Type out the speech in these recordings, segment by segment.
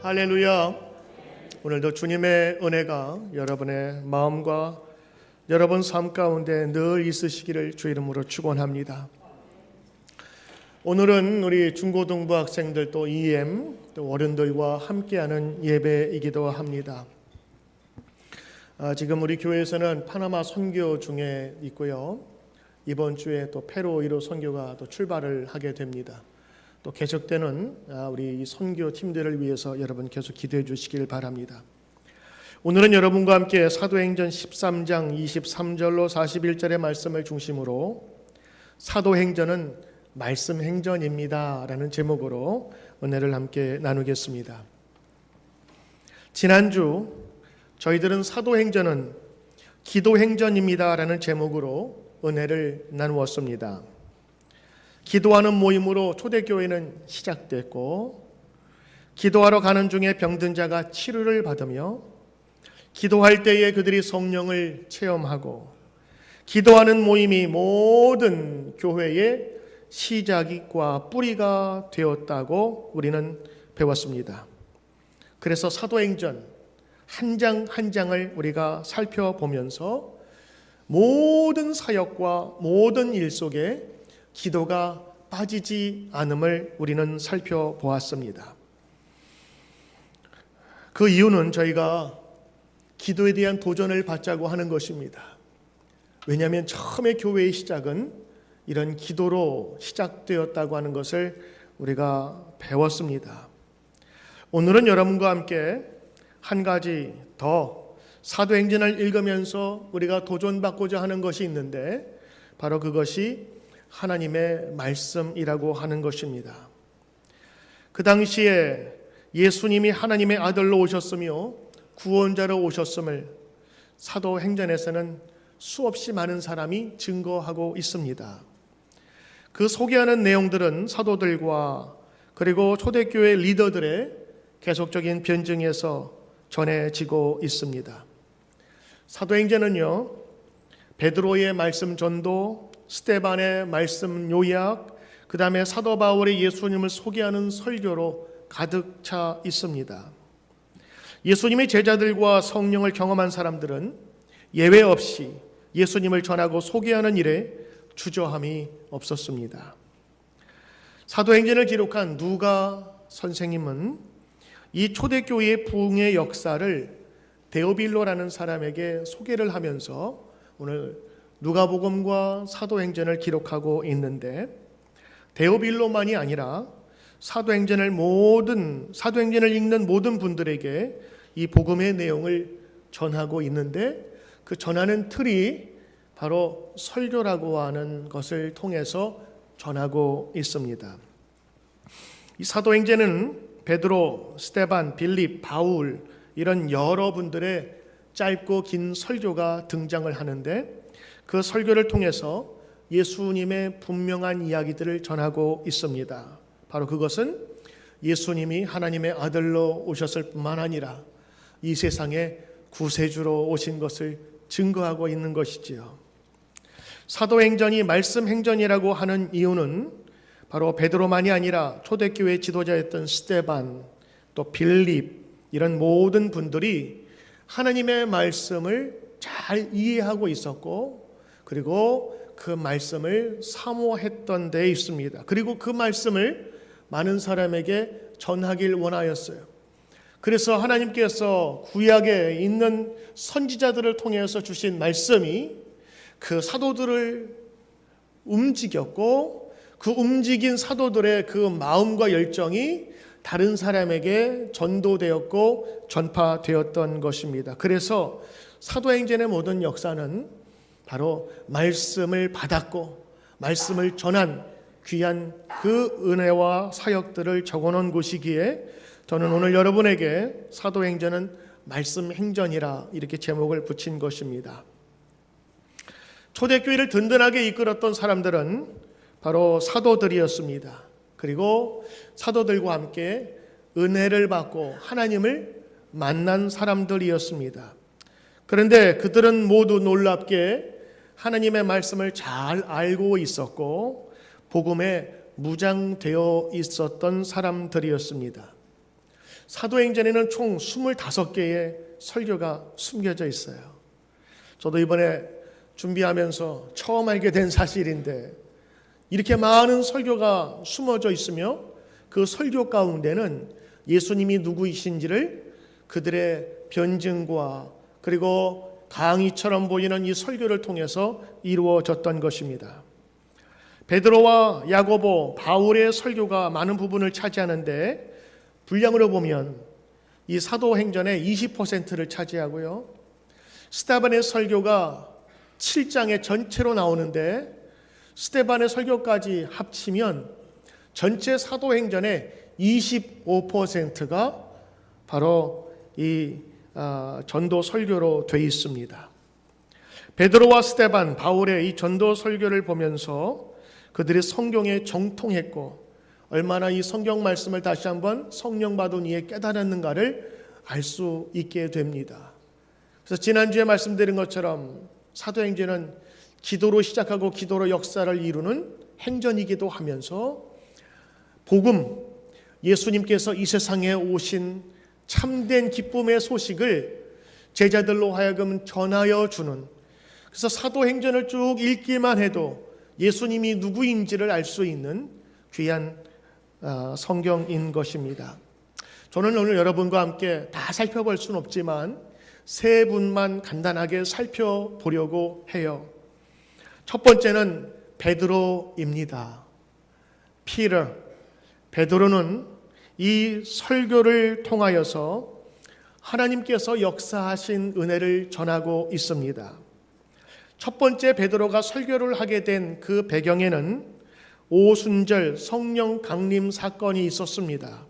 할렐루야. 오늘도 주님의 은혜가 여러분의 마음과 여러분 삶 가운데 늘 있으시기를 주 이름으로 축원합니다. 오늘은 우리 중고등부 학생들 또 EM 또 어른들과 함께하는 예배이기도 합니다. 지금 우리 교회에서는 파나마 선교 중에 있고요. 이번 주에 또 페루로 선교가 또 출발을 하게 됩니다. 또 계속되는 우리 선교 팀들을 위해서 여러분 계속 기도해 주시길 바랍니다. 오늘은 여러분과 함께 사도행전 13장 23절로 41절의 말씀을 중심으로 사도행전은 말씀 행전입니다 라는 제목으로 은혜를 함께 나누겠습니다. 지난주 저희들은 사도행전은 기도행전입니다 라는 제목으로 은혜를 나누었습니다. 기도하는 모임으로 초대교회는 시작됐고, 기도하러 가는 중에 병든 자가 치료를 받으며, 기도할 때에 그들이 성령을 체험하고, 기도하는 모임이 모든 교회의 시작과 뿌리가 되었다고 우리는 배웠습니다. 그래서 사도행전 한 장 한 장을 우리가 살펴보면서 모든 사역과 모든 일 속에 기도가 빠지지 않음을 우리는 살펴보았습니다. 그 이유는 저희가 기도에 대한 도전을 받자고 하는 것입니다. 왜냐하면 처음에 교회의 시작은 이런 기도로 시작되었다고 하는 것을 우리가 배웠습니다. 오늘은 여러분과 함께 한 가지 더 사도행전을 읽으면서 우리가 도전받고자 하는 것이 있는데, 바로 그것이 하나님의 말씀이라고 하는 것입니다. 그 당시에 예수님이 하나님의 아들로 오셨으며 구원자로 오셨음을 사도행전에서는 수없이 많은 사람이 증거하고 있습니다. 그 소개하는 내용들은 사도들과 그리고 초대교회 리더들의 계속적인 변증에서 전해지고 있습니다. 사도행전은요, 베드로의 말씀 전도, 스데반의 말씀 요약, 그 다음에 사도 바울의 예수님을 소개하는 설교로 가득 차 있습니다. 예수님의 제자들과 성령을 경험한 사람들은 예외 없이 예수님을 전하고 소개하는 일에 주저함이 없었습니다. 사도행전을 기록한 누가 선생님은 이 초대교회의 부흥의 역사를 데오빌로라는 사람에게 소개를 하면서 오늘 누가복음과 사도행전을 기록하고 있는데, 데오빌로만이 아니라 사도행전을 읽는 모든 분들에게 이 복음의 내용을 전하고 있는데, 그 전하는 틀이 바로 설교라고 하는 것을 통해서 전하고 있습니다. 이 사도행전은 베드로, 스데반, 빌립, 바울 이런 여러분들의 짧고 긴 설교가 등장을 하는데, 그 설교를 통해서 예수님의 분명한 이야기들을 전하고 있습니다. 바로 그것은 예수님이 하나님의 아들로 오셨을 뿐만 아니라 이 세상에 구세주로 오신 것을 증거하고 있는 것이지요. 사도행전이 말씀 행전이라고 하는 이유는 바로 베드로만이 아니라 초대교회 지도자였던 스데반, 또 빌립 이런 모든 분들이 하나님의 말씀을 잘 이해하고 있었고, 그리고 그 말씀을 사모했던 데 있습니다. 그리고 그 말씀을 많은 사람에게 전하길 원하였어요. 그래서 하나님께서 구약에 있는 선지자들을 통해서 주신 말씀이 그 사도들을 움직였고, 그 움직인 사도들의 그 마음과 열정이 다른 사람에게 전도되었고 전파되었던 것입니다. 그래서 사도행전의 모든 역사는 바로 말씀을 받았고 말씀을 전한 귀한 그 은혜와 사역들을 적어놓은 곳이기에, 저는 오늘 여러분에게 사도행전은 말씀 행전이라 이렇게 제목을 붙인 것입니다. 초대교회를 든든하게 이끌었던 사람들은 바로 사도들이었습니다. 그리고 사도들과 함께 은혜를 받고 하나님을 만난 사람들이었습니다. 그런데 그들은 모두 놀랍게 하나님의 말씀을 잘 알고 있었고 복음에 무장되어 있었던 사람들이었습니다. 사도행전에는 총 25개의 설교가 숨겨져 있어요. 저도 이번에 준비하면서 처음 알게 된 사실인데 이렇게 많은 설교가 숨어져 있으며 그 설교 가운데는 예수님이 누구이신지를 그들의 변증과 그리고 강의처럼 보이는 이 설교를 통해서 이루어졌던 것입니다. 베드로와 야고보, 바울의 설교가 많은 부분을 차지하는데 분량으로 보면 이 사도행전의 20%를 차지하고요. 스데반의 설교가 7장에 전체로 나오는데 스데반의 설교까지 합치면 전체 사도행전의 25%가 바로 이 전도 설교로 되어 있습니다. 베드로와 스데반, 바울의 이 전도 설교를 보면서 그들이 성경에 정통했고 얼마나 이 성경 말씀을 다시 한번 성령 받은 이에 깨달았는가를 알 수 있게 됩니다. 그래서 지난주에 말씀드린 것처럼 사도행전은 기도로 시작하고 기도로 역사를 이루는 행전이기도 하면서 복음, 예수님께서 이 세상에 오신 참된 기쁨의 소식을 제자들로 하여금 전하여 주는, 그래서 사도행전을 쭉 읽기만 해도 예수님이 누구인지를 알 수 있는 귀한 성경인 것입니다. 저는 오늘 여러분과 함께 다 살펴볼 수는 없지만 세 분만 간단하게 살펴보려고 해요. 첫 번째는 베드로입니다. 피터. 베드로는 이 설교를 통하여서 하나님께서 역사하신 은혜를 전하고 있습니다. 첫 번째 베드로가 설교를 하게 된 그 배경에는 오순절 성령 강림 사건이 있었습니다.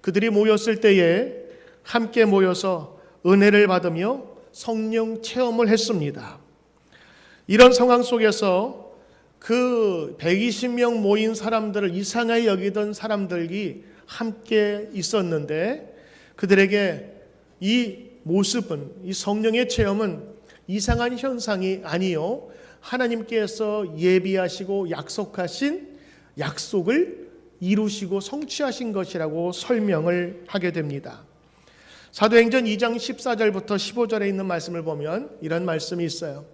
그들이 모였을 때에 함께 모여서 은혜를 받으며 성령 체험을 했습니다. 이런 상황 속에서 그 120명 모인 사람들을 이상하게 여기던 사람들이 함께 있었는데 그들에게 이 모습은, 이 성령의 체험은 이상한 현상이 아니요, 하나님께서 예비하시고 약속하신 약속을 이루시고 성취하신 것이라고 설명을 하게 됩니다. 사도행전 2장 14절부터 15절에 있는 말씀을 보면 이런 말씀이 있어요.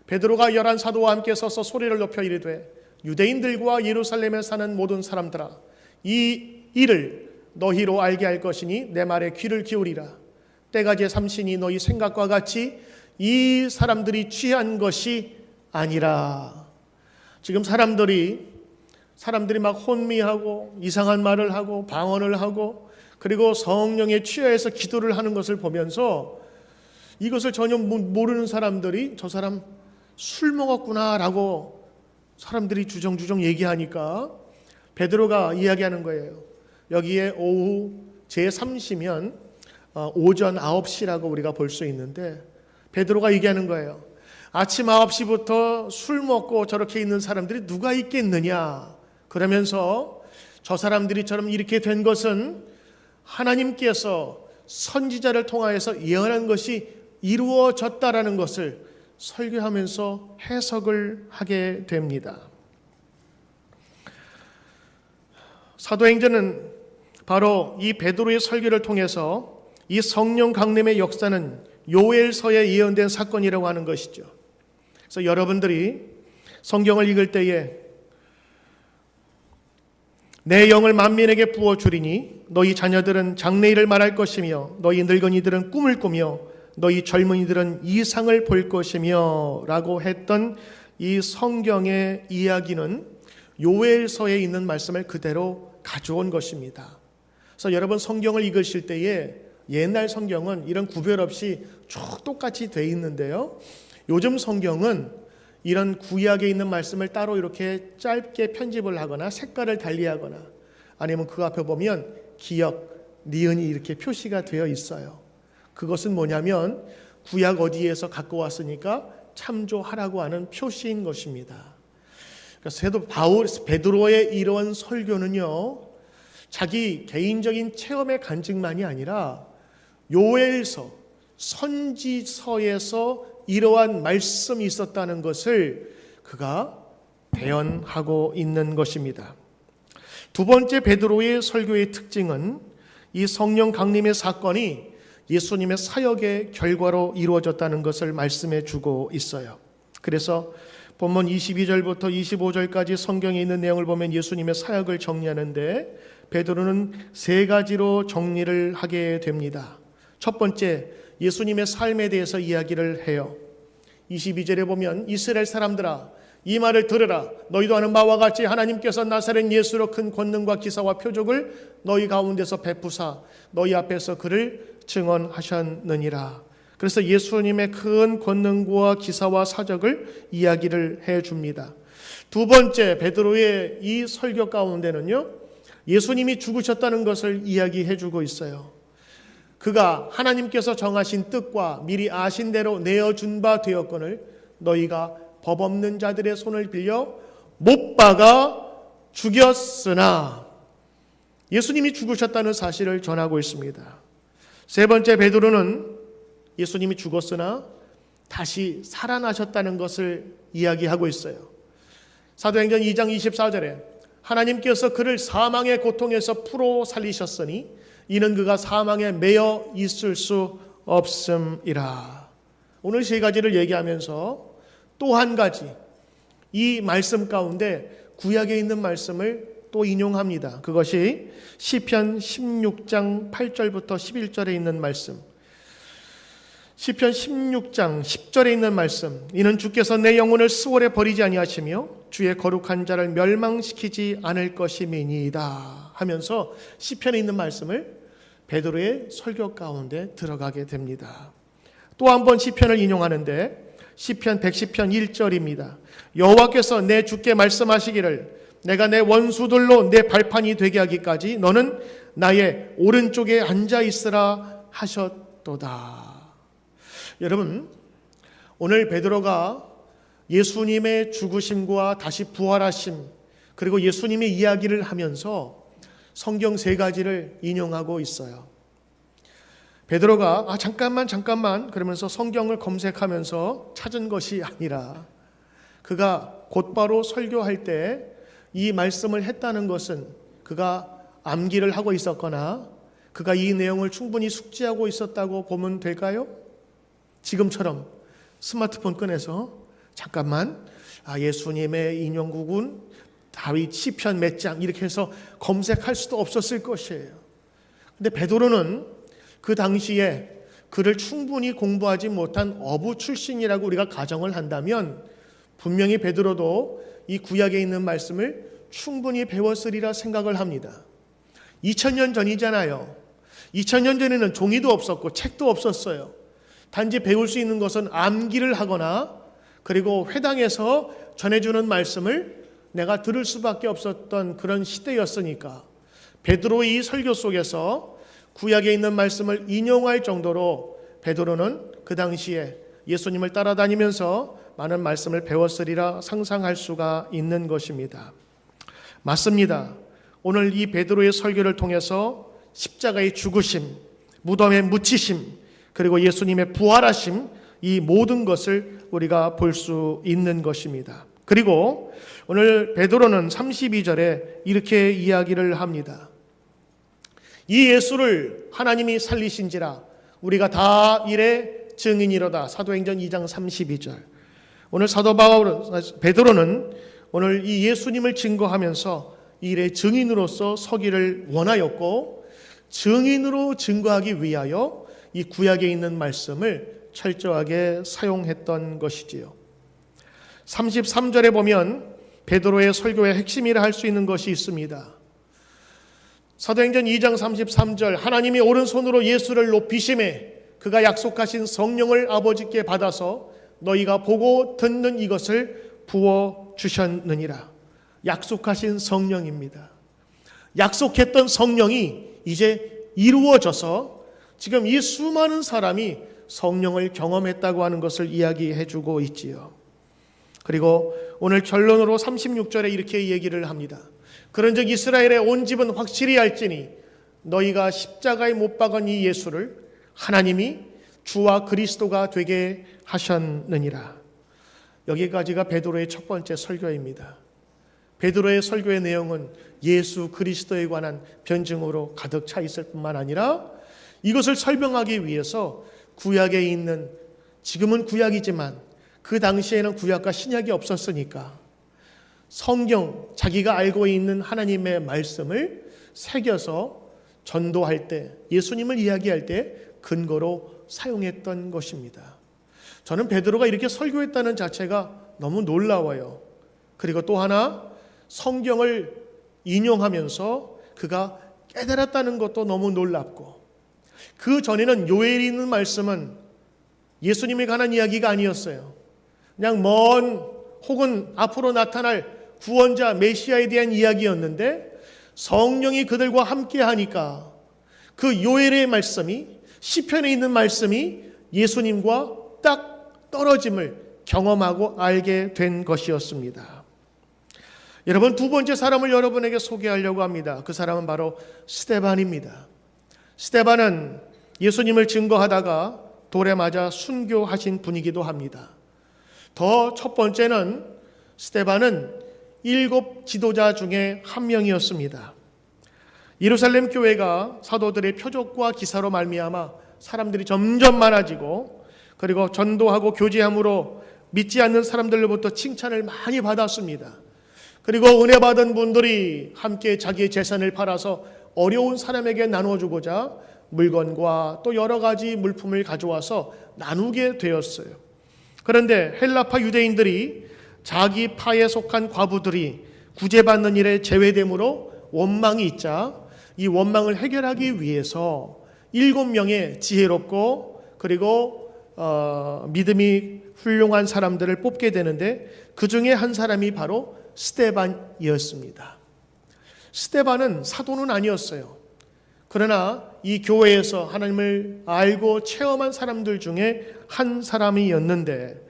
베드로가 11 사도와 함께 서서 소리를 높여 이르되 유대인들과 예루살렘에 사는 모든 사람들아, 이 일을 너희로 알게 할 것이니 내 말에 귀를 기울이라. 때가 제3시니 너희 생각과 같이 이 사람들이 취한 것이 아니라. 지금 사람들이 막 혼미하고 이상한 말을 하고 방언을 하고 그리고 성령에 취하여서 기도를 하는 것을 보면서 이것을 전혀 모르는 사람들이 저 사람 술 먹었구나라고 사람들이 주정주정 얘기하니까 베드로가 이야기하는 거예요. 여기에 오후 제3시면 오전 9시라고 우리가 볼 수 있는데 베드로가 얘기하는 거예요. 아침 9시부터 술 먹고 저렇게 있는 사람들이 누가 있겠느냐. 그러면서 저 사람들이처럼 이렇게 된 것은 하나님께서 선지자를 통하여서 예언한 것이 이루어졌다라는 것을 설교하면서 해석을 하게 됩니다. 사도행전은 바로 이 베드로의 설교를 통해서 이 성령 강림의 역사는 요엘서에 예언된 사건이라고 하는 것이죠. 그래서 여러분들이 성경을 읽을 때에 내 영을 만민에게 부어주리니 너희 자녀들은 장래일을 말할 것이며 너희 늙은이들은 꿈을 꾸며 너희 젊은이들은 이상을 볼 것이며 라고 했던 이 성경의 이야기는 요엘서에 있는 말씀을 그대로 가져온 것입니다. 그래서 여러분 성경을 읽으실 때에 옛날 성경은 이런 구별 없이 쭉 똑같이 돼 있는데요, 요즘 성경은 이런 구약에 있는 말씀을 따로 이렇게 짧게 편집을 하거나 색깔을 달리하거나 아니면 그 앞에 보면 기역, 니은이 이렇게 표시가 되어 있어요. 그것은 뭐냐면 구약 어디에서 갖고 왔으니까 참조하라고 하는 표시인 것입니다. 그래서 베드로의 이러한 설교는요, 자기 개인적인 체험의 간증만이 아니라 요엘서, 선지서에서 이러한 말씀이 있었다는 것을 그가 대언하고 있는 것입니다. 두 번째 베드로의 설교의 특징은 이 성령 강림의 사건이 예수님의 사역의 결과로 이루어졌다는 것을 말씀해 주고 있어요. 그래서 본문 22절부터 25절까지 성경에 있는 내용을 보면 예수님의 사역을 정리하는데 베드로는 세 가지로 정리를 하게 됩니다. 첫 번째, 예수님의 삶에 대해서 이야기를 해요. 22절에 보면 이스라엘 사람들아 이 말을 들으라. 너희도 아는 바와 같이 하나님께서 나사렛 예수로 큰 권능과 기사와 표적을 너희 가운데서 베푸사 너희 앞에서 그를 증언하셨느니라. 그래서 예수님의 큰 권능과 기사와 사적을 이야기를 해줍니다. 두 번째, 베드로의 이 설교 가운데는요, 예수님이 죽으셨다는 것을 이야기해주고 있어요. 그가 하나님께서 정하신 뜻과 미리 아신 대로 내어준 바 되었거늘 너희가 법 없는 자들의 손을 빌려 못 박아 죽였으나, 예수님이 죽으셨다는 사실을 전하고 있습니다. 세 번째, 베드로는 예수님이 죽었으나 다시 살아나셨다는 것을 이야기하고 있어요. 사도행전 2장 24절에 하나님께서 그를 사망의 고통에서 풀어 살리셨으니 이는 그가 사망에 매여 있을 수 없음이라. 오늘 세 가지를 얘기하면서 또 한 가지, 이 말씀 가운데 구약에 있는 말씀을 또 인용합니다. 그것이 시편 16장 8절부터 11절에 있는 말씀. 시편 16장 10절에 있는 말씀. 이는 주께서 내 영혼을 수월에 버리지 아니하시며 주의 거룩한 자를 멸망시키지 않을 것임이니이다 하면서 시편에 있는 말씀을 베드로의 설교 가운데 들어가게 됩니다. 또 한 번 시편을 인용하는데 시편 110편 1절입니다. 여호와께서 내 주께 말씀하시기를 내가 내 원수들로 내 발판이 되게 하기까지 너는 나의 오른쪽에 앉아 있으라 하셨도다. 여러분, 오늘 베드로가 예수님의 죽으심과 다시 부활하심, 그리고 예수님의 이야기를 하면서 성경 세 가지를 인용하고 있어요. 베드로가 잠깐만 그러면서 성경을 검색하면서 찾은 것이 아니라 그가 곧바로 설교할 때 이 말씀을 했다는 것은 그가 암기를 하고 있었거나 그가 이 내용을 충분히 숙지하고 있었다고 보면 될까요? 지금처럼 스마트폰 꺼내서 잠깐만 예수님의 인용구군 다윗 시편 몇 장 이렇게 해서 검색할 수도 없었을 것이에요. 근데 베드로는 그 당시에 그를 충분히 공부하지 못한 어부 출신이라고 우리가 가정을 한다면 분명히 베드로도 이 구약에 있는 말씀을 충분히 배웠으리라 생각을 합니다. 2000년 전이잖아요. 2000년 전에는 종이도 없었고 책도 없었어요. 단지 배울 수 있는 것은 암기를 하거나 그리고 회당에서 전해주는 말씀을 내가 들을 수밖에 없었던 그런 시대였으니까 베드로의 이 설교 속에서 구약에 있는 말씀을 인용할 정도로 베드로는 그 당시에 예수님을 따라다니면서 많은 말씀을 배웠으리라 상상할 수가 있는 것입니다. 맞습니다. 오늘 이 베드로의 설교를 통해서 십자가의 죽으심, 무덤의 묻히심, 그리고 예수님의 부활하심, 이 모든 것을 우리가 볼 수 있는 것입니다. 그리고 오늘 베드로는 32절에 이렇게 이야기를 합니다. 이 예수를 하나님이 살리신지라 우리가 다 이래 증인이로다. 사도행전 2장 32절. 오늘 사도 베드로는 오늘 이 예수님을 증거하면서 일의 증인으로서 서기를 원하였고 증인으로 증거하기 위하여 이 구약에 있는 말씀을 철저하게 사용했던 것이지요. 33절에 보면 베드로의 설교의 핵심이라 할 수 있는 것이 있습니다. 사도행전 2장 33절 하나님이 오른손으로 예수를 높이심에 그가 약속하신 성령을 아버지께 받아서 너희가 보고 듣는 이것을 부어주셨느니라. 약속하신 성령입니다. 약속했던 성령이 이제 이루어져서 지금 이 수많은 사람이 성령을 경험했다고 하는 것을 이야기해주고 있지요. 그리고 오늘 결론으로 36절에 이렇게 얘기를 합니다. 그런즉 이스라엘의 온 집은 확실히 알지니 너희가 십자가에 못 박은 이 예수를 하나님이 주와 그리스도가 되게 하셨느니라. 여기까지가 베드로의 첫 번째 설교입니다. 베드로의 설교의 내용은 예수 그리스도에 관한 변증으로 가득 차 있을 뿐만 아니라 이것을 설명하기 위해서 구약에 있는, 지금은 구약이지만 그 당시에는 구약과 신약이 없었으니까 성경, 자기가 알고 있는 하나님의 말씀을 새겨서 전도할 때, 예수님을 이야기할 때 근거로 사용했던 것입니다. 저는 베드로가 이렇게 설교했다는 자체가 너무 놀라워요. 그리고 또 하나, 성경을 인용하면서 그가 깨달았다는 것도 너무 놀랍고, 그 전에는 요엘이 있는 말씀은 예수님에 관한 이야기가 아니었어요. 그냥 먼 혹은 앞으로 나타날 구원자 메시아에 대한 이야기였는데, 성령이 그들과 함께 하니까 그 요엘의 말씀이, 시편에 있는 말씀이 예수님과 딱 떨어짐을 경험하고 알게 된 것이었습니다. 여러분, 두 번째 사람을 여러분에게 소개하려고 합니다. 그 사람은 바로 스데반입니다. 스데반은 예수님을 증거하다가 돌에 맞아 순교하신 분이기도 합니다. 더 첫 번째는 스데반은 7 지도자 중에 한 명이었습니다. 예루살렘 교회가 사도들의 표적과 기사로 말미암아 사람들이 점점 많아지고, 그리고 전도하고 교제함으로 믿지 않는 사람들로부터 칭찬을 많이 받았습니다. 그리고 은혜 받은 분들이 함께 자기의 재산을 팔아서 어려운 사람에게 나눠주고자 물건과 또 여러 가지 물품을 가져와서 나누게 되었어요. 그런데 헬라파 유대인들이 자기 파에 속한 과부들이 구제받는 일에 제외되므로 원망이 있자, 이 원망을 해결하기 위해서 7명의 지혜롭고 그리고 믿음이 훌륭한 사람들을 뽑게 되는데, 그 중에 한 사람이 바로 스데반이었습니다. 스데반은 사도는 아니었어요. 그러나 이 교회에서 하나님을 알고 체험한 사람들 중에 한 사람이었는데,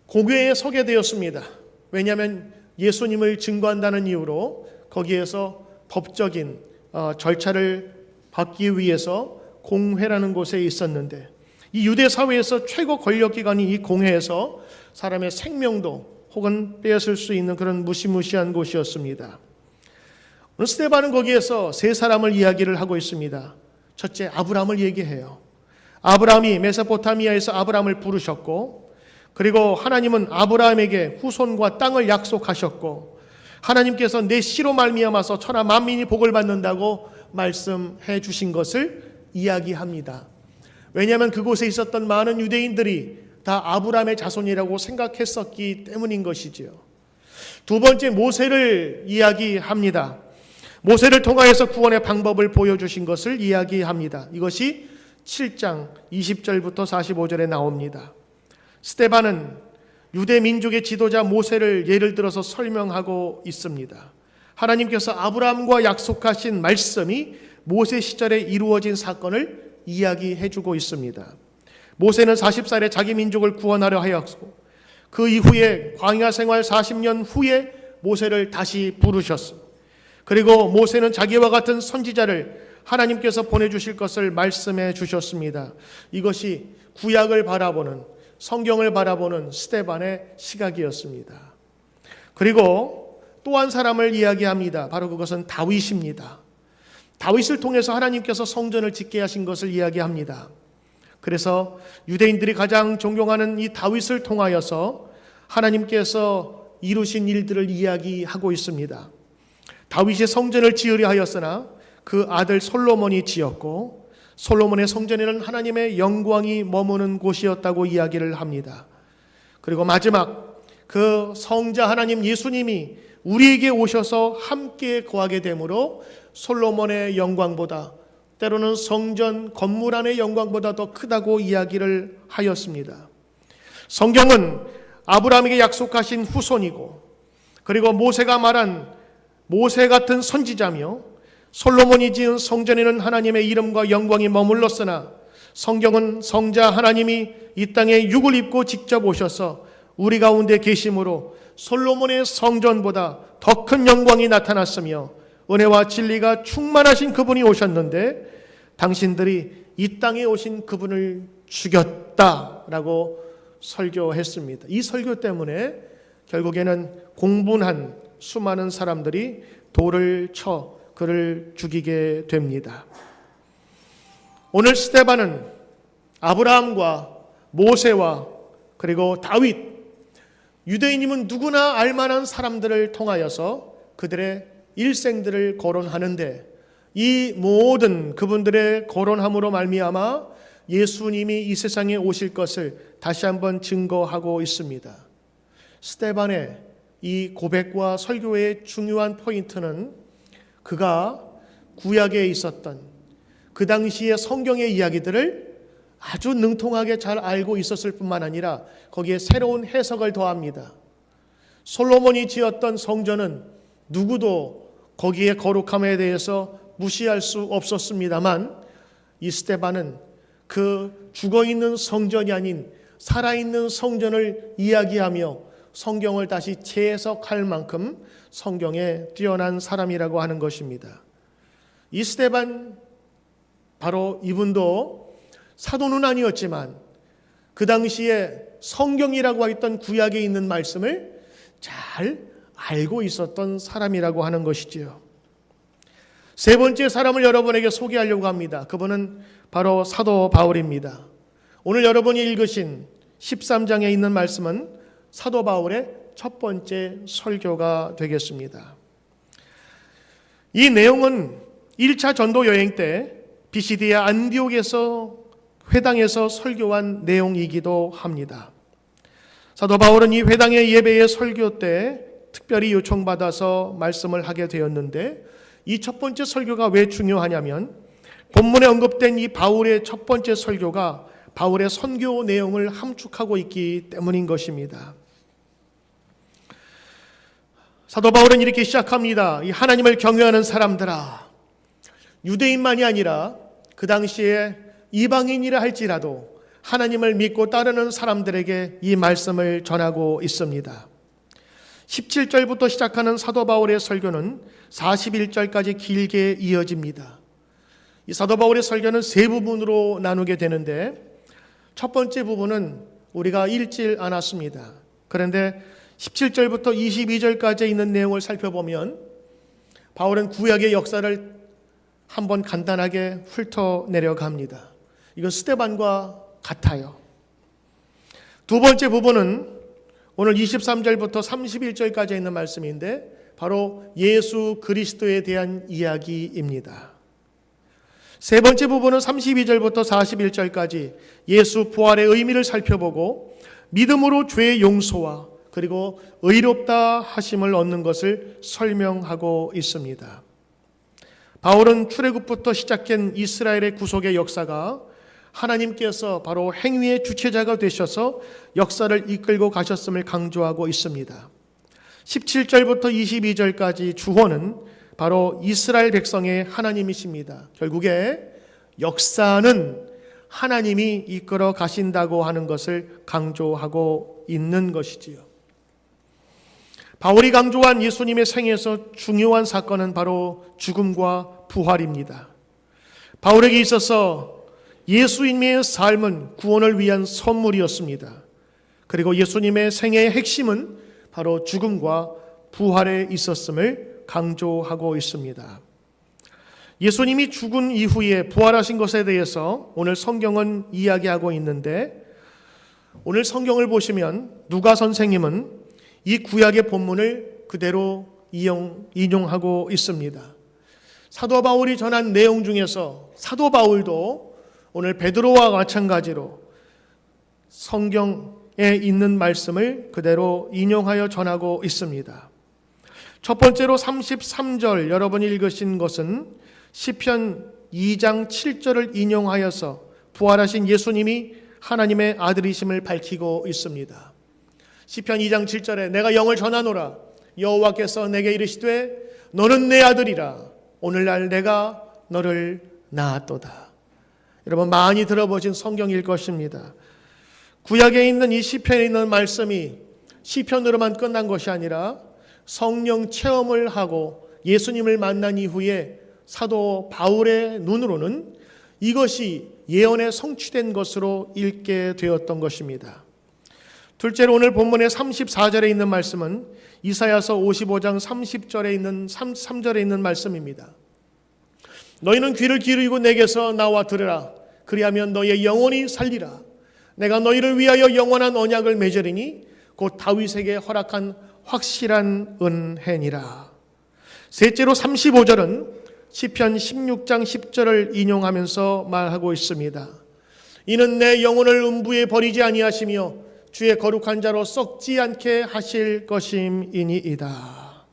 공회에 서게 되었습니다. 왜냐하면 예수님을 증거한다는 이유로 거기에서 법적인 절차를 받기 위해서 공회라는 곳에 있었는데, 이 유대 사회에서 최고 권력기관이 이 공회에서 사람의 생명도 혹은 빼앗을 수 있는 그런 무시무시한 곳이었습니다. 오늘 스데반은 거기에서 세 사람을 이야기를 하고 있습니다. 첫째, 아브라함을 얘기해요. 아브라함이 메소포타미아에서 아브라함을 부르셨고, 그리고 하나님은 아브라함에게 후손과 땅을 약속하셨고, 하나님께서 내 씨로 말미암아서 천하 만민이 복을 받는다고 말씀해 주신 것을 이야기합니다. 왜냐하면 그곳에 있었던 많은 유대인들이 다 아브라함의 자손이라고 생각했었기 때문인 것이지요. 두 번째, 모세를 이야기합니다. 모세를 통하여서 구원의 방법을 보여주신 것을 이야기합니다. 이것이 7장 20절부터 45절에 나옵니다. 스데반은 유대 민족의 지도자 모세를 예를 들어서 설명하고 있습니다. 하나님께서 아브라함과 약속하신 말씀이 모세 시절에 이루어진 사건을 이야기해주고 있습니다. 모세는 40살에 자기 민족을 구원하려 하였고, 그 이후에 광야 생활 40년 후에 모세를 다시 부르셨습니다. 그리고 모세는 자기와 같은 선지자를 하나님께서 보내주실 것을 말씀해 주셨습니다. 이것이 구약을 바라보는, 성경을 바라보는 스데반의 시각이었습니다. 그리고 또 한 사람을 이야기합니다. 바로 그것은 다윗입니다. 다윗을 통해서 하나님께서 성전을 짓게 하신 것을 이야기합니다. 그래서 유대인들이 가장 존경하는 이 다윗을 통하여서 하나님께서 이루신 일들을 이야기하고 있습니다. 다윗이 성전을 지으려 하였으나 그 아들 솔로몬이 지었고, 솔로몬의 성전에는 하나님의 영광이 머무는 곳이었다고 이야기를 합니다. 그리고 마지막, 그 성자 하나님 예수님이 우리에게 오셔서 함께 거하게 되므로 솔로몬의 영광보다, 때로는 성전 건물 안의 영광보다 더 크다고 이야기를 하였습니다. 성경은 아브라함에게 약속하신 후손이고, 그리고 모세가 말한 모세 같은 선지자며, 솔로몬이 지은 성전에는 하나님의 이름과 영광이 머물렀으나 성경은 성자 하나님이 이 땅에 육을 입고 직접 오셔서 우리 가운데 계심으로 솔로몬의 성전보다 더 큰 영광이 나타났으며 은혜와 진리가 충만하신 그분이 오셨는데 당신들이 이 땅에 오신 그분을 죽였다라고 설교했습니다. 이 설교 때문에 결국에는 공분한 수많은 사람들이 돌을 쳐 그를 죽이게 됩니다. 오늘 스데반은 아브라함과 모세와 그리고 다윗, 유대인이면 누구나 알만한 사람들을 통하여서 그들의 일생들을 거론하는데, 이 모든 그분들의 거론함으로 말미암아 예수님이 이 세상에 오실 것을 다시 한번 증거하고 있습니다. 스데반의 이 고백과 설교의 중요한 포인트는 그가 구약에 있었던 그 당시의 성경의 이야기들을 아주 능통하게 잘 알고 있었을 뿐만 아니라 거기에 새로운 해석을 더합니다. 솔로몬이 지었던 성전은 누구도 거기에 거룩함에 대해서 무시할 수 없었습니다만, 이 스데반은 그 죽어있는 성전이 아닌 살아있는 성전을 이야기하며 성경을 다시 재해석할 만큼 성경에 뛰어난 사람이라고 하는 것입니다. 이 스데반, 바로 이분도 사도는 아니었지만 그 당시에 성경이라고 했던 구약에 있는 말씀을 잘 알고 있었던 사람이라고 하는 것이지요. 세 번째 사람을 여러분에게 소개하려고 합니다. 그분은 바로 사도 바울입니다. 오늘 여러분이 읽으신 13장에 있는 말씀은 사도 바울의 첫 번째 설교가 되겠습니다. 이 내용은 1차 전도 여행 때 비시디아 안디옥에서 회당에서 설교한 내용이기도 합니다. 사도 바울은 이 회당의 예배의 설교 때 특별히 요청받아서 말씀을 하게 되었는데, 이 첫 번째 설교가 왜 중요하냐면 본문에 언급된 이 바울의 첫 번째 설교가 바울의 선교 내용을 함축하고 있기 때문인 것입니다. 사도 바울은 이렇게 시작합니다. 이 하나님을 경외하는 사람들아, 유대인만이 아니라 그 당시에 이방인이라 할지라도 하나님을 믿고 따르는 사람들에게 이 말씀을 전하고 있습니다. 17절부터 시작하는 사도 바울의 설교는 41절까지 길게 이어집니다. 이 사도 바울의 설교는 세 부분으로 나누게 되는데, 첫 번째 부분은 우리가 읽질 않았습니다. 그런데 17절부터 22절까지 있는 내용을 살펴보면 바울은 구약의 역사를 한번 간단하게 훑어내려갑니다. 이건 스데반과 같아요. 두 번째 부분은 오늘 23절부터 31절까지 있는 말씀인데 바로 예수 그리스도에 대한 이야기입니다. 세 번째 부분은 32절부터 41절까지 예수 부활의 의미를 살펴보고 믿음으로 죄의 용서와 그리고 의롭다 하심을 얻는 것을 설명하고 있습니다. 바울은 출애굽부터 시작된 이스라엘의 구속의 역사가 하나님께서 바로 행위의 주체자가 되셔서 역사를 이끌고 가셨음을 강조하고 있습니다. 17절부터 22절까지 주어는 바로 이스라엘 백성의 하나님이십니다. 결국에 역사는 하나님이 이끌어 가신다고 하는 것을 강조하고 있는 것이지요. 바울이 강조한 예수님의 생에서 중요한 사건은 바로 죽음과 부활입니다. 바울에게 있어서 예수님의 삶은 구원을 위한 선물이었습니다. 그리고 예수님의 생애의 핵심은 바로 죽음과 부활에 있었음을 강조하고 있습니다. 예수님이 죽은 이후에 부활하신 것에 대해서 오늘 성경은 이야기하고 있는데, 오늘 성경을 보시면 누가 선생님은 이 구약의 본문을 그대로 인용하고 있습니다. 사도 바울이 전한 내용 중에서 사도 바울도 오늘 베드로와 마찬가지로 성경에 있는 말씀을 그대로 인용하여 전하고 있습니다. 첫 번째로 33절 여러분이 읽으신 것은 시편 2장 7절을 인용하여서 부활하신 예수님이 하나님의 아들이심을 밝히고 있습니다. 시편 2장 7절에 내가 영을 전하노라 여호와께서 내게 이르시되 너는 내 아들이라 오늘날 내가 너를 낳았도다. 여러분 많이 들어보신 성경일 것입니다. 구약에 있는 이 시편에 있는 말씀이 시편으로만 끝난 것이 아니라 성령 체험을 하고 예수님을 만난 이후에 사도 바울의 눈으로는 이것이 예언에 성취된 것으로 읽게 되었던 것입니다. 둘째로 오늘 본문의 34절에 있는 말씀은 이사야서 55장 30절에 있는 3절에 있는 말씀입니다. 너희는 귀를 기울이고 내게서 나와 들으라. 그리하면 너희의 영혼이 살리라. 내가 너희를 위하여 영원한 언약을 맺으리니 곧 다윗에게 허락한 확실한 은혜니라. 셋째로 35절은 시편 16장 10절을 인용하면서 말하고 있습니다. 이는 내 영혼을 음부에 버리지 아니하시며 주의 거룩한 자로 썩지 않게 하실 것임이니이다.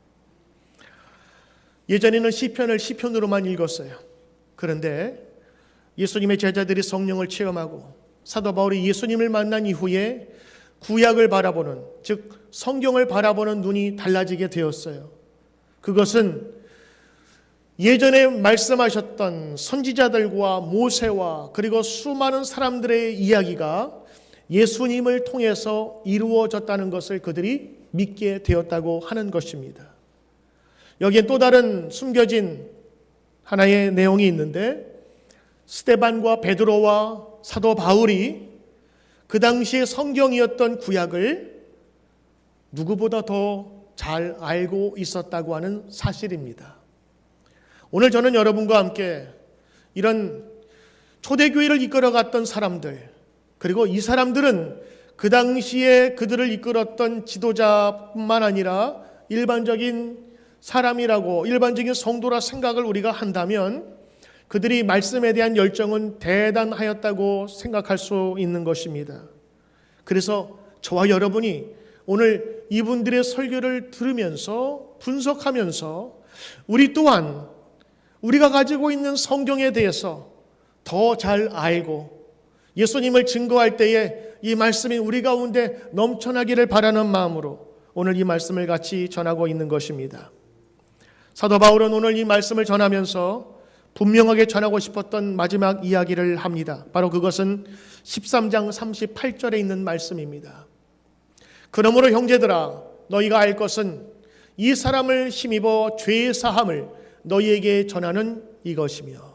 예전에는 시편을 시편으로만 읽었어요. 그런데 예수님의 제자들이 성령을 체험하고 사도 바울이 예수님을 만난 이후에 구약을 바라보는, 즉 성경을 바라보는 눈이 달라지게 되었어요. 그것은 예전에 말씀하셨던 선지자들과 모세와 그리고 수많은 사람들의 이야기가 예수님을 통해서 이루어졌다는 것을 그들이 믿게 되었다고 하는 것입니다. 여기에 또 다른 숨겨진 하나의 내용이 있는데, 스데반과 베드로와 사도 바울이 그 당시의 성경이었던 구약을 누구보다 더 잘 알고 있었다고 하는 사실입니다. 오늘 저는 여러분과 함께 이런 초대교회를 이끌어갔던 사람들, 그리고 이 사람들은 그 당시에 그들을 이끌었던 지도자뿐만 아니라 일반적인 사람이라고, 일반적인 성도라 생각을 우리가 한다면 그들이 말씀에 대한 열정은 대단하였다고 생각할 수 있는 것입니다. 그래서 저와 여러분이 오늘 이분들의 설교를 들으면서 분석하면서 우리 또한 우리가 가지고 있는 성경에 대해서 더 잘 알고 예수님을 증거할 때에 이 말씀이 우리 가운데 넘쳐나기를 바라는 마음으로 오늘 이 말씀을 같이 전하고 있는 것입니다. 사도 바울은 오늘 이 말씀을 전하면서 분명하게 전하고 싶었던 마지막 이야기를 합니다. 바로 그것은 13장 38절에 있는 말씀입니다. 그러므로 형제들아, 너희가 알 것은 이 사람을 힘입어 죄의 사함을 너희에게 전하는 이것이며,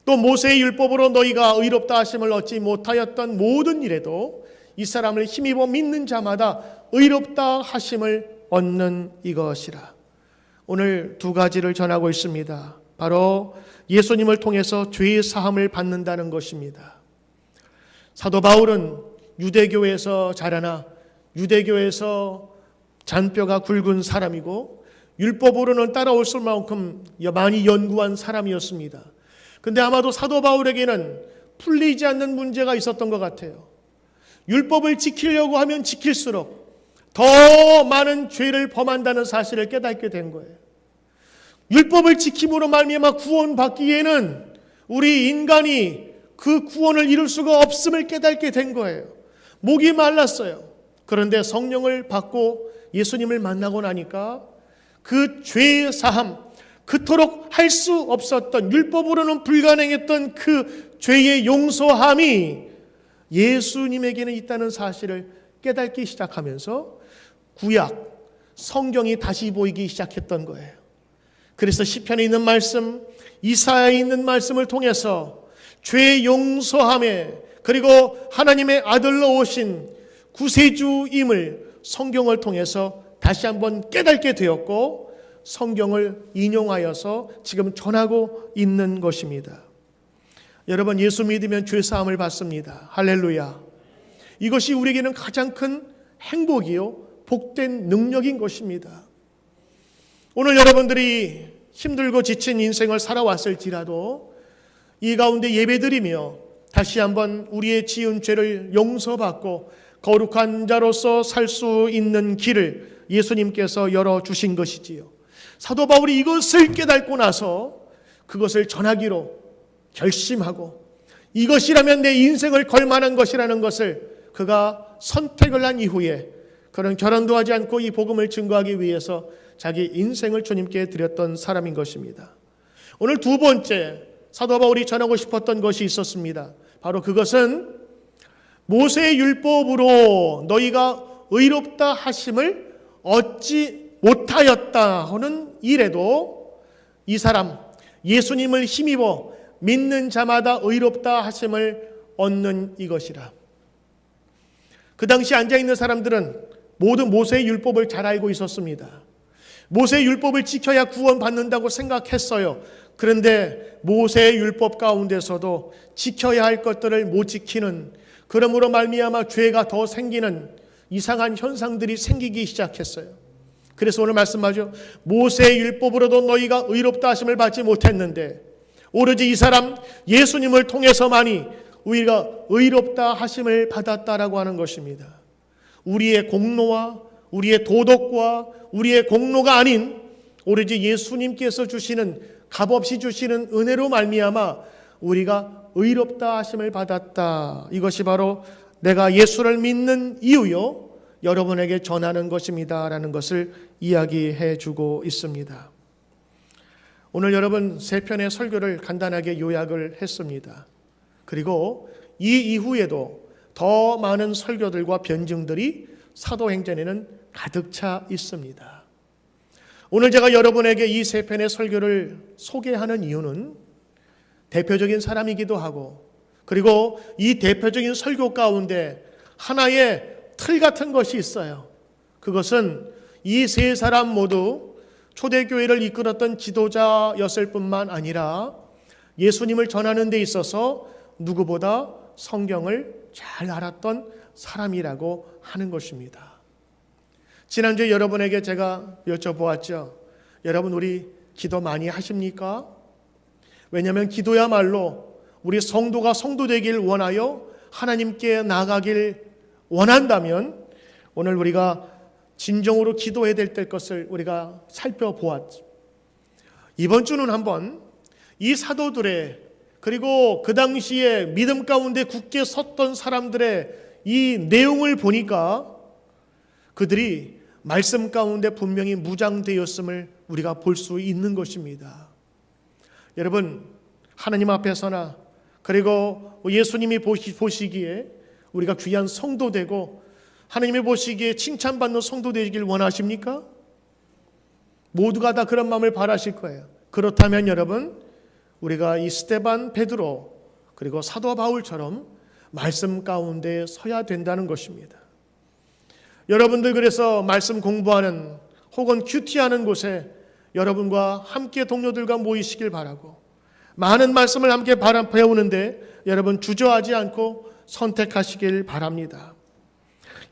또 모세의 율법으로 너희가 의롭다 하심을 얻지 못하였던 모든 일에도 이 사람을 힘입어 믿는 자마다 의롭다 하심을 얻는 이것이라. 오늘 두 가지를 전하고 있습니다. 바로 예수님을 통해서 죄의 사함을 받는다는 것입니다. 사도 바울은 유대교에서 자라나 유대교에서 잔뼈가 굵은 사람이고 율법으로는 따라올 만큼 많이 연구한 사람이었습니다. 근데 아마도 사도 바울에게는 풀리지 않는 문제가 있었던 것 같아요. 율법을 지키려고 하면 지킬수록 더 많은 죄를 범한다는 사실을 깨닫게 된 거예요. 율법을 지킴으로 말미암아 구원받기에는 우리 인간이 그 구원을 이룰 수가 없음을 깨닫게 된 거예요. 목이 말랐어요. 그런데 성령을 받고 예수님을 만나고 나니까 그 죄의 사함, 그토록 할 수 없었던, 율법으로는 불가능했던 그 죄의 용서함이 예수님에게는 있다는 사실을 깨닫기 시작하면서 구약, 성경이 다시 보이기 시작했던 거예요. 그래서 시편에 있는 말씀, 이사야에 있는 말씀을 통해서 죄 용서함에, 그리고 하나님의 아들로 오신 구세주임을 성경을 통해서 다시 한번 깨닫게 되었고 성경을 인용하여서 지금 전하고 있는 것입니다. 여러분, 예수 믿으면 죄사함을 받습니다. 할렐루야. 이것이 우리에게는 가장 큰 행복이요 복된 능력인 것입니다. 오늘 여러분들이 힘들고 지친 인생을 살아왔을지라도 이 가운데 예배드리며 다시 한번 우리의 지은 죄를 용서받고 거룩한 자로서 살 수 있는 길을 예수님께서 열어주신 것이지요. 사도 바울이 이것을 깨닫고 나서 그것을 전하기로 결심하고 이것이라면 내 인생을 걸만한 것이라는 것을 그가 선택을 한 이후에 그런 결혼도 하지 않고 이 복음을 증거하기 위해서 자기 인생을 주님께 드렸던 사람인 것입니다. 오늘 두 번째 사도 바울이 전하고 싶었던 것이 있었습니다. 바로 그것은 모세의 율법으로 너희가 의롭다 하심을 얻지 못하였다 하는 일에도 이 사람 예수님을 힘입어 믿는 자마다 의롭다 하심을 얻는 이것이라. 그 당시 앉아있는 사람들은 모두 모세의 율법을 잘 알고 있었습니다. 모세의 율법을 지켜야 구원받는다고 생각했어요. 그런데 모세의 율법 가운데서도 지켜야 할 것들을 못 지키는, 그러므로 말미암아 죄가 더 생기는 이상한 현상들이 생기기 시작했어요. 그래서 오늘 말씀하죠. 모세의 율법으로도 너희가 의롭다 하심을 받지 못했는데 오로지 이 사람 예수님을 통해서만이 우리가 의롭다 하심을 받았다라고 하는 것입니다. 우리의 공로와 우리의 도덕과 우리의 공로가 아닌 오로지 예수님께서 주시는, 값없이 주시는 은혜로 말미암아 우리가 의롭다 하심을 받았다. 이것이 바로 내가 예수를 믿는 이유요 여러분에게 전하는 것입니다 라는 것을 이야기해 주고 있습니다. 오늘 여러분 세 편의 설교를 간단하게 요약을 했습니다. 그리고 이 이후에도 더 많은 설교들과 변증들이 사도행전에는 가득 차 있습니다. 오늘 제가 여러분에게 이 세 편의 설교를 소개하는 이유는 대표적인 사람이기도 하고, 그리고 이 대표적인 설교 가운데 하나의 틀 같은 것이 있어요. 그것은 이 세 사람 모두 초대교회를 이끌었던 지도자였을 뿐만 아니라 예수님을 전하는 데 있어서 누구보다 성경을 잘 알았던 사람이라고 하는 것입니다. 지난주에 여러분에게 제가 여쭤보았죠. 여러분 우리 기도 많이 하십니까? 왜냐하면 기도야말로 우리 성도가 성도되길 원하여 하나님께 나아가길 원한다면 오늘 우리가 진정으로 기도해야 될 것을 우리가 살펴보았죠. 이번 주는 한번 이 사도들의, 그리고 그 당시에 믿음 가운데 굳게 섰던 사람들의 이 내용을 보니까 그들이 말씀 가운데 분명히 무장되었음을 우리가 볼 수 있는 것입니다. 여러분 하나님 앞에서나 그리고 예수님이 보시기에 우리가 귀한 성도 되고 하나님이 보시기에 칭찬받는 성도 되길 원하십니까? 모두가 다 그런 마음을 바라실 거예요. 그렇다면 여러분 우리가 이 스데반, 베드로 그리고 사도 바울처럼 말씀 가운데 서야 된다는 것입니다. 여러분들 그래서 말씀 공부하는 혹은 큐티하는 곳에 여러분과 함께 동료들과 모이시길 바라고, 많은 말씀을 함께 배우는데 여러분 주저하지 않고 선택하시길 바랍니다.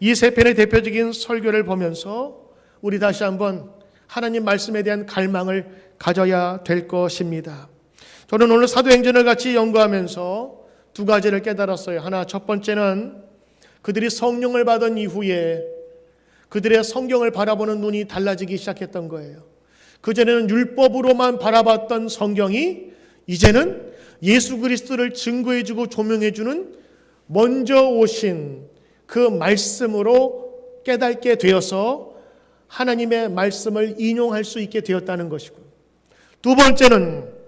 이 세 편의 대표적인 설교를 보면서 우리 다시 한번 하나님 말씀에 대한 갈망을 가져야 될 것입니다. 저는 오늘 사도행전을 같이 연구하면서 두 가지를 깨달았어요. 하나, 첫 번째는 그들이 성령을 받은 이후에 그들의 성경을 바라보는 눈이 달라지기 시작했던 거예요. 그전에는 율법으로만 바라봤던 성경이 이제는 예수 그리스도를 증거해주고 조명해주는 먼저 오신 그 말씀으로 깨닫게 되어서 하나님의 말씀을 인용할 수 있게 되었다는 것이고, 두 번째는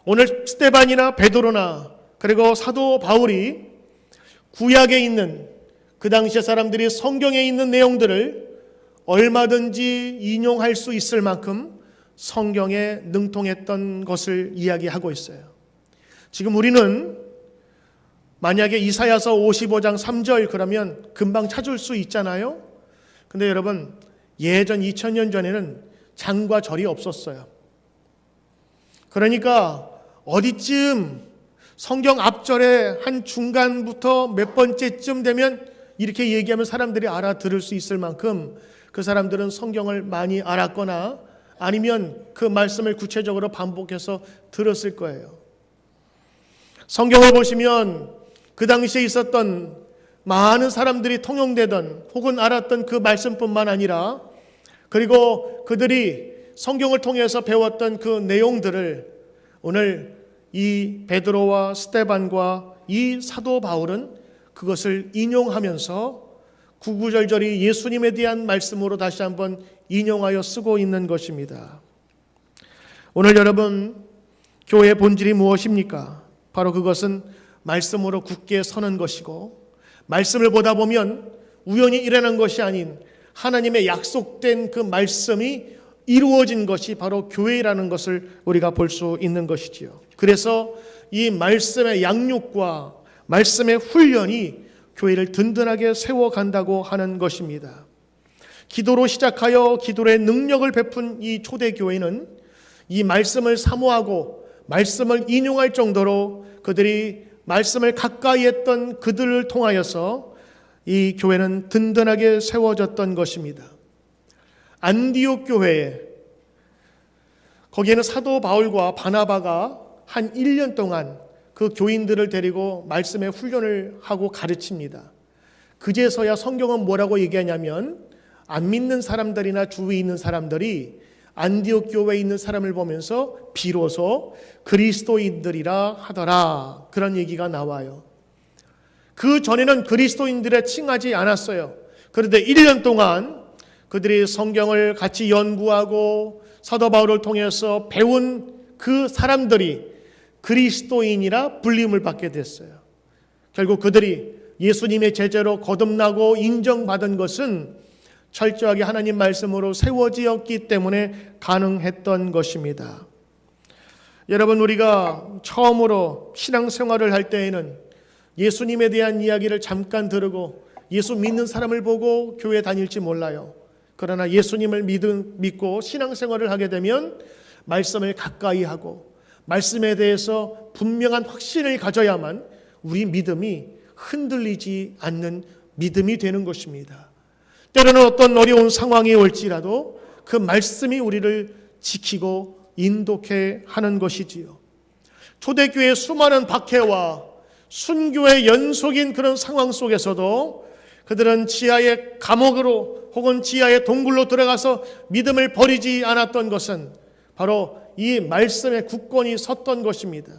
오늘 스데반이나 베드로나 그리고 사도 바울이 구약에 있는 그 당시의 사람들이 성경에 있는 내용들을 얼마든지 인용할 수 있을 만큼 성경에 능통했던 것을 이야기하고 있어요. 지금 우리는 만약에 이사야서 55장 3절 그러면 금방 찾을 수 있잖아요. 근데 여러분 예전 2000년 전에는 장과 절이 없었어요. 그러니까 어디쯤 성경 앞절에 한 중간부터 몇 번째쯤 되면 이렇게 얘기하면 사람들이 알아들을 수 있을 만큼 그 사람들은 성경을 많이 알았거나 아니면 그 말씀을 구체적으로 반복해서 들었을 거예요. 성경을 보시면 그 당시에 있었던 많은 사람들이 통용되던 혹은 알았던 그 말씀뿐만 아니라 그리고 그들이 성경을 통해서 배웠던 그 내용들을 오늘 이 베드로와 스데반과 이 사도 바울은 그것을 인용하면서 구구절절히 예수님에 대한 말씀으로 다시 한번 인용하여 쓰고 있는 것입니다. 오늘 여러분 교회의 본질이 무엇입니까? 바로 그것은 말씀으로 굳게 서는 것이고, 말씀을 보다 보면 우연히 일어난 것이 아닌 하나님의 약속된 그 말씀이 이루어진 것이 바로 교회라는 것을 우리가 볼 수 있는 것이지요. 그래서 이 말씀의 양육과 말씀의 훈련이 교회를 든든하게 세워간다고 하는 것입니다. 기도로 시작하여 기도의 능력을 베푼 이 초대교회는 이 말씀을 사모하고 말씀을 인용할 정도로 그들이 말씀을 가까이 했던 그들을 통하여서 이 교회는 든든하게 세워졌던 것입니다. 안디옥 교회에 거기에는 사도 바울과 바나바가 한 1년 동안 그 교인들을 데리고 말씀의 훈련을 하고 가르칩니다. 그제서야 성경은 뭐라고 얘기하냐면 안 믿는 사람들이나 주위에 있는 사람들이 안디옥 교회에 있는 사람을 보면서 비로소 그리스도인들이라 하더라, 그런 얘기가 나와요. 그 전에는 그리스도인들에 칭하지 않았어요. 그런데 1년 동안 그들이 성경을 같이 연구하고 사도 바울을 통해서 배운 그 사람들이 그리스도인이라 불림을 받게 됐어요. 결국 그들이 예수님의 제자로 거듭나고 인정받은 것은 철저하게 하나님 말씀으로 세워지었기 때문에 가능했던 것입니다. 여러분, 우리가 처음으로 신앙생활을 할 때에는 예수님에 대한 이야기를 잠깐 들으고 예수 믿는 사람을 보고 교회 다닐지 몰라요. 그러나 예수님을 믿고 신앙생활을 하게 되면 말씀을 가까이 하고 말씀에 대해서 분명한 확신을 가져야만 우리 믿음이 흔들리지 않는 믿음이 되는 것입니다. 때로는 어떤 어려운 상황이 올지라도 그 말씀이 우리를 지키고 인도케 하는 것이지요. 초대교회의 수많은 박해와 순교의 연속인 그런 상황 속에서도 그들은 지하의 감옥으로 혹은 지하의 동굴로 들어가서 믿음을 버리지 않았던 것은 바로 이 말씀에 굳건히 섰던 것입니다.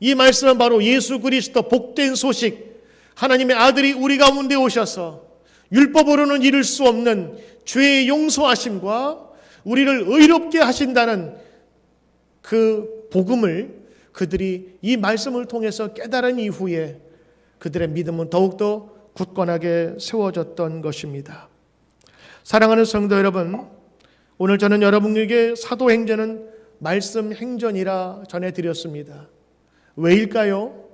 이 말씀은 바로 예수 그리스도 복된 소식, 하나님의 아들이 우리 가운데 오셔서 율법으로는 이룰 수 없는 죄의 용서하심과 우리를 의롭게 하신다는 그 복음을 그들이 이 말씀을 통해서 깨달은 이후에 그들의 믿음은 더욱더 굳건하게 세워졌던 것입니다. 사랑하는 성도 여러분, 오늘 저는 여러분에게 사도행전은 말씀 행전이라 전해드렸습니다. 왜일까요?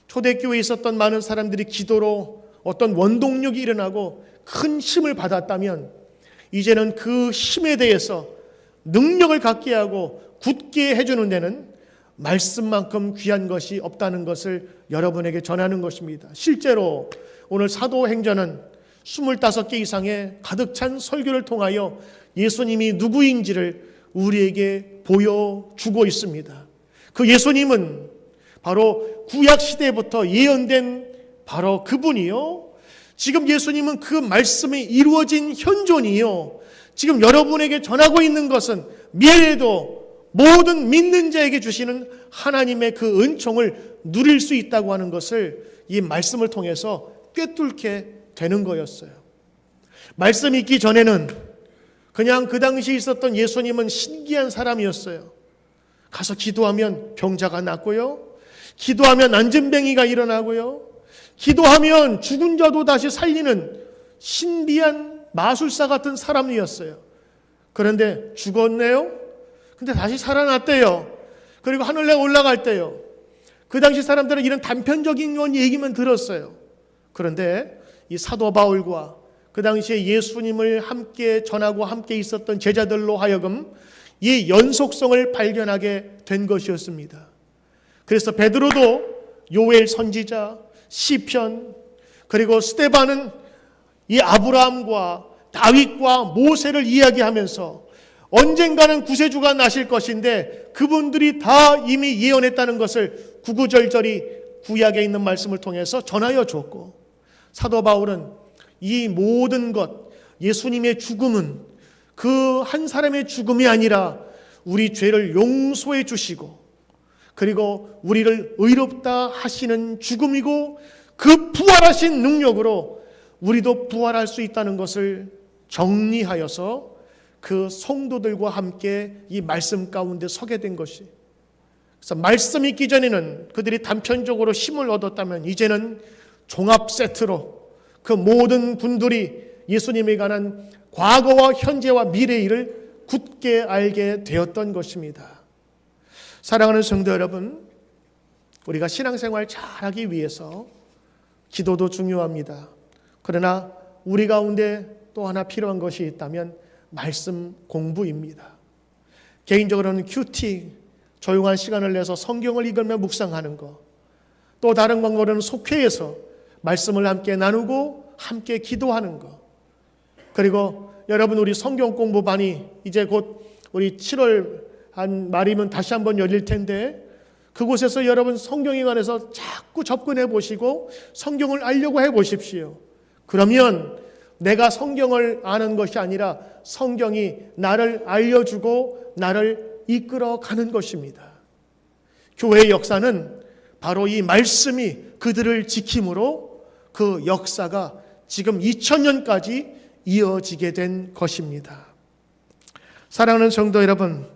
초대교회에 있었던 많은 사람들이 기도로 어떤 원동력이 일어나고 큰 힘을 받았다면 이제는 그 힘에 대해서 능력을 갖게 하고 굳게 해주는 데는 말씀만큼 귀한 것이 없다는 것을 여러분에게 전하는 것입니다. 실제로 오늘 사도행전은 25개 이상의 가득 찬 설교를 통하여 예수님이 누구인지를 우리에게 보여주고 있습니다. 그 예수님은 바로 구약시대부터 예언된 바로 그분이요, 지금 예수님은 그 말씀이 이루어진 현존이요, 지금 여러분에게 전하고 있는 것은 미래에도 모든 믿는 자에게 주시는 하나님의 그 은총을 누릴 수 있다고 하는 것을 이 말씀을 통해서 꿰뚫게 되는 거였어요. 말씀이 있기 전에는 그냥 그 당시에 있었던 예수님은 신기한 사람이었어요. 가서 기도하면 병자가 낫고요, 기도하면 안진뱅이가 일어나고요, 기도하면 죽은 자도 다시 살리는 신비한 마술사 같은 사람이었어요. 그런데 죽었네요? 근데 다시 살아났대요. 그리고 하늘에 올라갈 때요. 그 당시 사람들은 이런 단편적인 얘기만 들었어요. 그런데 이 사도 바울과 그 당시에 예수님을 함께 전하고 함께 있었던 제자들로 하여금 이 연속성을 발견하게 된 것이었습니다. 그래서 베드로도 요엘 선지자, 시편, 그리고 스데반은 이 아브라함과 다윗과 모세를 이야기하면서 언젠가는 구세주가 나실 것인데 그분들이 다 이미 예언했다는 것을 구구절절히 구약에 있는 말씀을 통해서 전하여 줬고, 사도 바울은 이 모든 것, 예수님의 죽음은 그 한 사람의 죽음이 아니라 우리 죄를 용서해 주시고 그리고 우리를 의롭다 하시는 죽음이고 그 부활하신 능력으로 우리도 부활할 수 있다는 것을 정리하여서 그 성도들과 함께 이 말씀 가운데 서게 된 것이, 그래서 말씀이 있기 전에는 그들이 단편적으로 힘을 얻었다면 이제는 종합 세트로 그 모든 분들이 예수님에 관한 과거와 현재와 미래의 일을 굳게 알게 되었던 것입니다. 사랑하는 성도 여러분, 우리가 신앙생활 잘하기 위해서 기도도 중요합니다. 그러나 우리 가운데 또 하나 필요한 것이 있다면 말씀 공부입니다. 개인적으로는 큐티, 조용한 시간을 내서 성경을 읽으며 묵상하는 것, 또 다른 방법으로는 속회에서 말씀을 함께 나누고 함께 기도하는 것, 그리고 여러분 우리 성경 공부반이 이제 곧 우리 7월 한 말이면 다시 한번 열릴 텐데 그곳에서 여러분 성경에 관해서 자꾸 접근해 보시고 성경을 알려고 해 보십시오. 그러면 내가 성경을 아는 것이 아니라 성경이 나를 알려주고 나를 이끌어 가는 것입니다. 교회의 역사는 바로 이 말씀이 그들을 지킴으로 그 역사가 지금 2000년까지 이어지게 된 것입니다. 사랑하는 성도 여러분,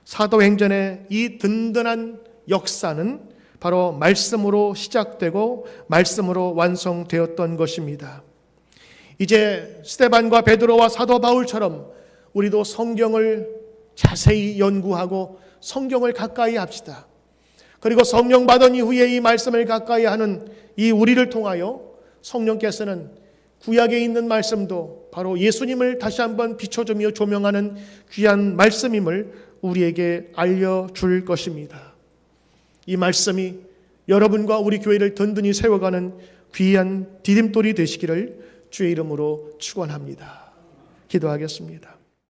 사도행전의 이 든든한 역사는 바로 말씀으로 시작되고 말씀으로 완성되었던 것입니다. 이제 스데반과 베드로와 사도 바울처럼 우리도 성경을 자세히 연구하고 성경을 가까이 합시다. 그리고 성령 받은 이후에 이 말씀을 가까이 하는 이 우리를 통하여 성령께서는 구약에 있는 말씀도 바로 예수님을 다시 한번 비춰주며 조명하는 귀한 말씀임을 우리에게 알려줄 것입니다. 이 말씀이 여러분과 우리 교회를 든든히 세워가는 귀한 디딤돌이 되시기를 주의 이름으로 축원합니다. 기도하겠습니다.